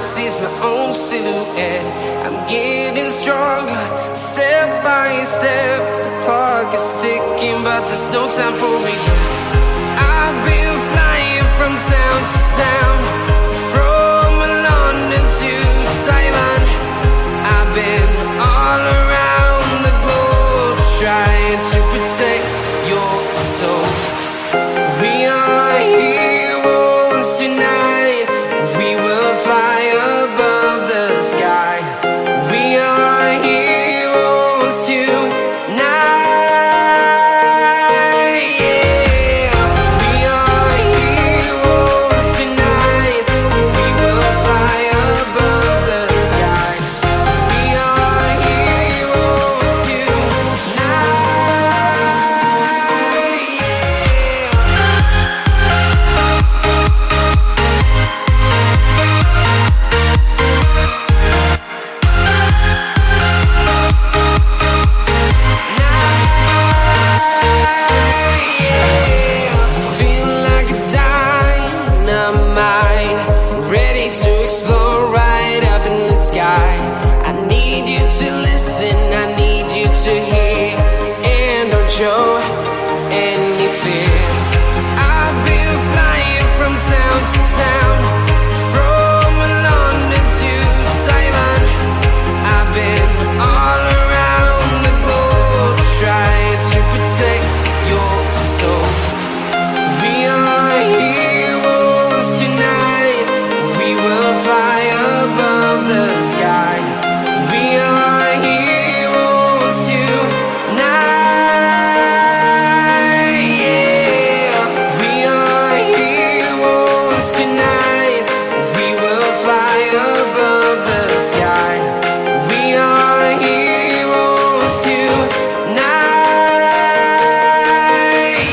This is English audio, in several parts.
sees my own silhouette. I'm getting stronger, step by step. The clock is ticking, but there's no time for regrets. I've been flying from town to town, from London to Taiwan. I've been all around the globe, trying to protect your soul. We are heroes tonight. We will fly above the sky. We are heroes tonight. Yeah. We are heroes tonight. We will fly above the sky. We are heroes tonight. I need you to listen, I need you to hear, and don't show any fear. I've been flying from town to town, from London to Taiwan. I've been all around the globe, trying to protect your soul. We are heroes tonight. We will fly above the sky. We are heroes tonight. Yeah. We are heroes tonight. We will fly above the sky. We are heroes tonight.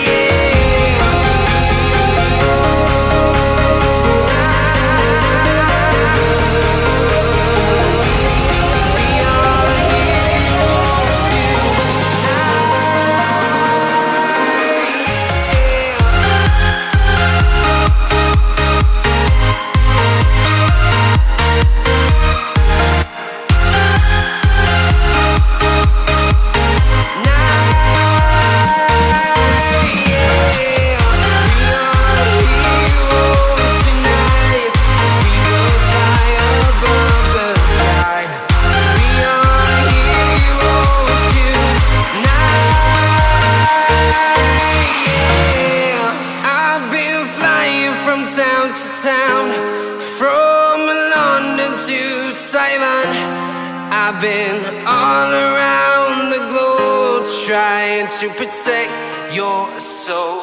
Yeah. From town to town, from London to Taiwan. I've been all around the globe, trying to protect your soul.